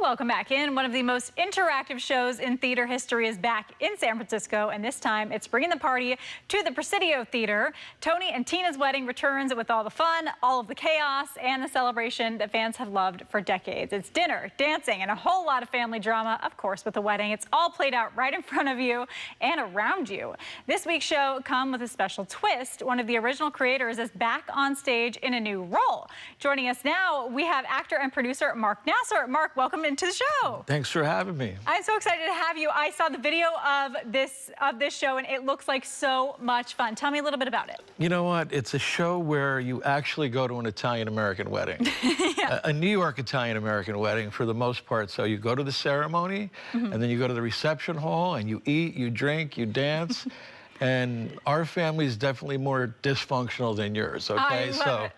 Welcome back in. One of the most interactive shows in theater history is back in San Francisco, and this time it's bringing the party to the Presidio Theater. Tony and Tina's Wedding returns with all the fun, all of the chaos, and the celebration that fans have loved for decades. It's dinner, dancing, and a whole lot of family drama, of course, with the wedding. It's all played out right in front of you and around you. This week's show comes with a special twist. One of the original creators is back on stage in a new role. Joining us now, we have actor and producer Mark Nasser. Mark, welcome into the show. Thanks for having me. I'm so excited to have you. I saw the video of this show, and it looks like so much fun. Tell me a little bit about it. You know what? It's a show where you actually go to an Italian-American wedding. Yeah. A New York Italian-American wedding for the most part. So you go to the ceremony, and then you go to the reception hall, and you eat, you drink, you dance. And our family is definitely more dysfunctional than yours, okay? So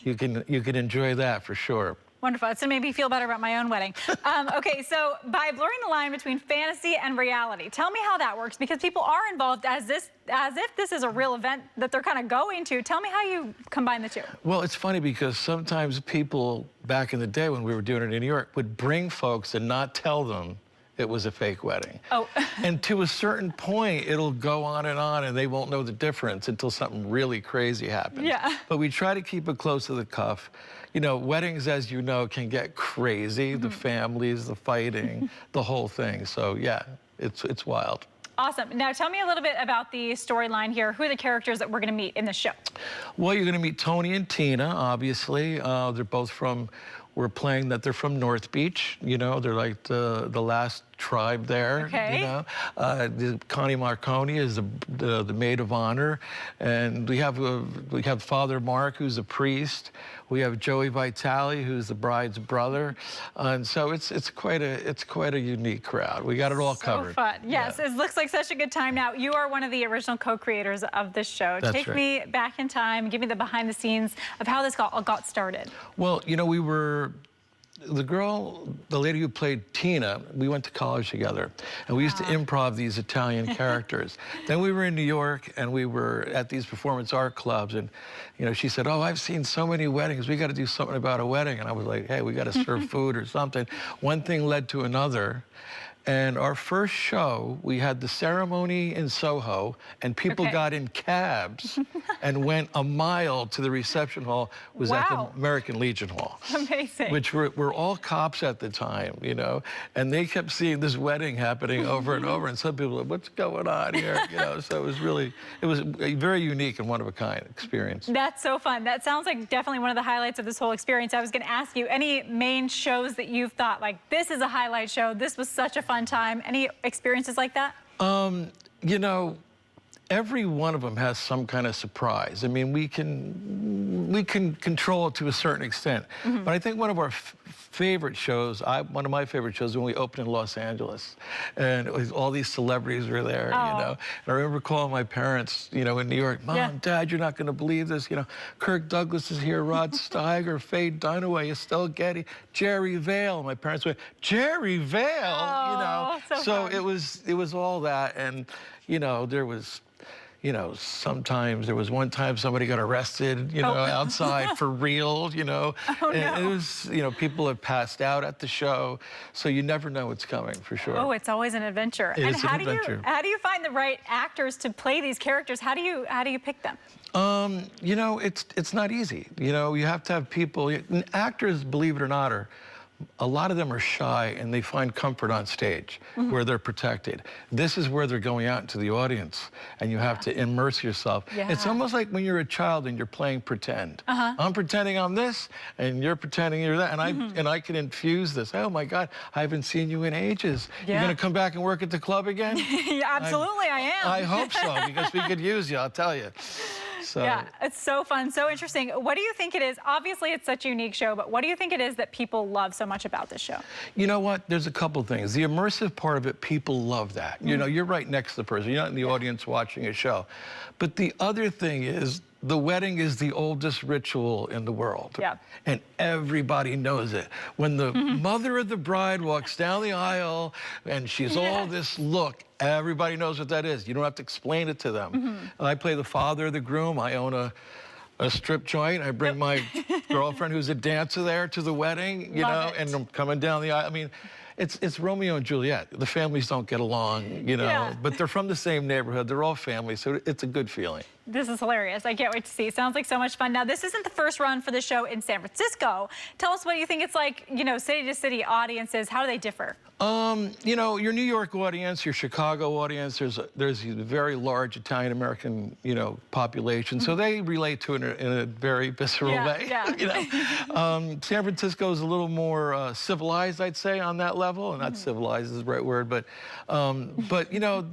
you can enjoy that for sure. Wonderful. It's going to make me feel better about my own wedding. Okay, so by blurring the line between fantasy and reality, tell me how that works, because people are involved as if this is a real event that they're kind of going to. Tell me how you combine the two. Well, it's funny because sometimes people back in the day when we were doing it in New York would bring folks and not tell them it was a fake wedding. Oh. And to a certain point, it'll go on, and they won't know the difference until something really crazy happens. Yeah. But we try to keep it close to the cuff. You know, weddings, as you know, can get crazy. The families, the fighting, the whole thing. So, yeah, it's wild. Awesome. Now, tell me a little bit about the storyline here. Who are the characters that we're going to meet in the show? Well, you're going to meet Tony and Tina, obviously. They're both from... We're playing that they're from North Beach, you know, they're like the last tribe there, you know. Connie Marconi is the maid of honor, and we have Father Mark, who's a priest. We have Joey Vitale, who's the bride's brother, and so it's quite a unique crowd. We got it all covered. So fun. Yes, yeah. It looks like such a good time. Now, you are one of the original co-creators of this show. That's Take me back in time, give me the behind the scenes of how this all got started. Well, you know, the lady who played Tina, we went to college together, and we used to improv these Italian characters. Then we were in New York, and we were at these performance art clubs, and you know, she said, "Oh, I've seen so many weddings. We got to do something about a wedding." And I was like, "Hey, we got to serve food or something." One thing led to another. And our first show, we had the ceremony in Soho, and people got in cabs and went a mile to the reception hall. It was at the American Legion Hall. Amazing. Which were all cops at the time, you know, and they kept seeing this wedding happening over and over, and some people were like, "What's going on here?" You know, so it was a very unique and one-of-a-kind experience. That's so fun. That sounds like definitely one of the highlights of this whole experience. I was going to ask you, any main shows that you've thought, like, this is a highlight show, this was such a fun time? Any experiences like that? You know, every one of them has some kind of surprise. I mean, we can control it to a certain extent. But I think one of our favorite shows, one of my favorite shows, when we opened in Los Angeles, and all these celebrities were there, you know. And I remember calling my parents, you know, in New York, "Mom, Dad, you're not going to believe this. You know, Kirk Douglas is here, Rod Steiger, Faye Dunaway, Estelle Getty, Jerry Vale." My parents went, "Jerry Vale," you know. So it was all that, and you know, there was. You know, sometimes there was one time somebody got arrested, you know, outside for real, you know. And it was, you know, people have passed out at the show, so you never know what's coming, for sure. Oh, it's always an adventure. It is an adventure. How do you find the right actors to play these characters? How do you pick them? You know, it's not easy. You know, you have to have people. Actors, believe it or not, a lot of them are shy, and they find comfort on stage where they're protected. This is where they're going out into the audience, and you have to immerse yourself. It's almost like when you're a child and you're playing pretend. I'm pretending I'm this, and you're pretending you're that, and I can infuse this. Oh my God, I haven't seen you in ages. You're gonna come back and work at the club again? Yeah, absolutely, I am. I hope so, because we could use you, I'll tell you. So. Yeah, it's so fun, so interesting. What do you think it is? Obviously, it's such a unique show, but what do you think it is that people love so much about this show? You know what? There's a couple things. The immersive part of it, people love that. You know, you're right next to the person. You're not in the audience watching a show. But the other thing is, the wedding is the oldest ritual in the world. And everybody knows it. When the mother of the bride walks down the aisle and she's all this look, everybody knows what that is. You don't have to explain it to them. And I play the father of the groom. I own a strip joint. I bring my girlfriend who's a dancer there to the wedding, you know, and I'm coming down the aisle. I mean, it's Romeo and Juliet. The families don't get along, you know, but they're from the same neighborhood. They're all family, so it's a good feeling. This is hilarious. I can't wait to see. Sounds like so much fun. Now, this isn't the first run for the show in San Francisco. Tell us what you think it's like, you know, city to city audiences. How do they differ? You know, your New York audience, your Chicago audience, there's a very large Italian-American, you know, population, so they relate to it in a very visceral way. You know? San Francisco is a little more civilized, I'd say, on that level, and not civilized is the right word, but you know,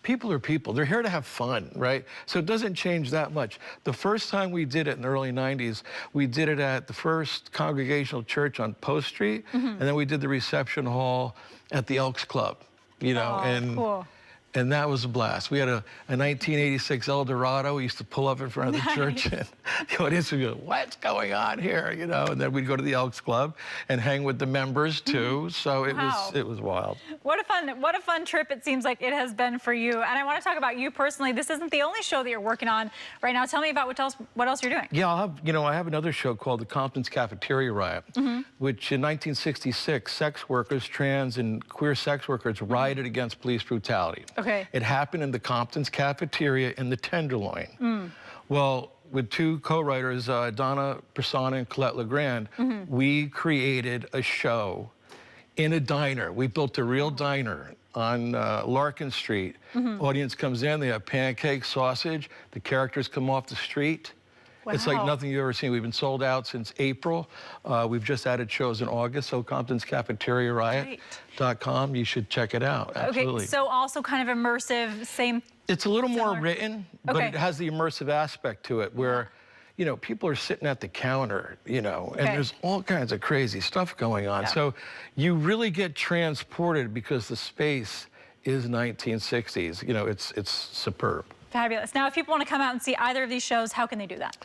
people are people. They're here to have fun, right? So it doesn't change that much. The first time we did it in the early 90s, we did it at the First Congregational Church on Post Street, and then we did the reception hall at the Elks Club, you know, and that was a blast. We had a 1986 Eldorado. We used to pull up in front of the church, and the audience would go, "What's going on here?" You know, and then we'd go to the Elks Club and hang with the members too. So it was wild. What a fun trip it seems like it has been for you. And I want to talk about you personally. This isn't the only show that you're working on right now. Tell me about what else you're doing. Yeah, I have another show called the Compton's Cafeteria Riot, which in 1966, sex workers, trans and queer sex workers rioted against police brutality. It happened in the Compton's Cafeteria in the Tenderloin. Well, with two co-writers, Donna Persona and Colette LeGrand, we created a show in a diner. We built a real diner on Larkin Street. Audience comes in, they have pancakes, sausage. The characters come off the street. It's like nothing you've ever seen. We've been sold out since April. We've just added shows in August, so Compton'sCafeteriaRiot.com. You should check it out, absolutely. Okay, so also kind of immersive, same... It's a little more written, but it has the immersive aspect to it where, you know, people are sitting at the counter, you know, and there's all kinds of crazy stuff going on. So you really get transported because the space is 1960s. You know, it's superb. Fabulous. Now, if people want to come out and see either of these shows, how can they do that?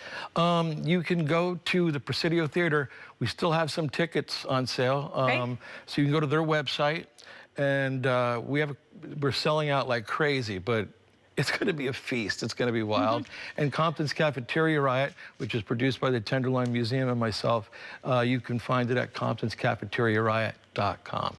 You can go to the Presidio Theater. We still have some tickets on sale. So you can go to their website, and we're selling out like crazy, but it's going to be a feast. It's going to be wild. And Compton's Cafeteria Riot, which is produced by the Tenderloin Museum and myself, you can find it at Compton'sCafeteriaRiot.com.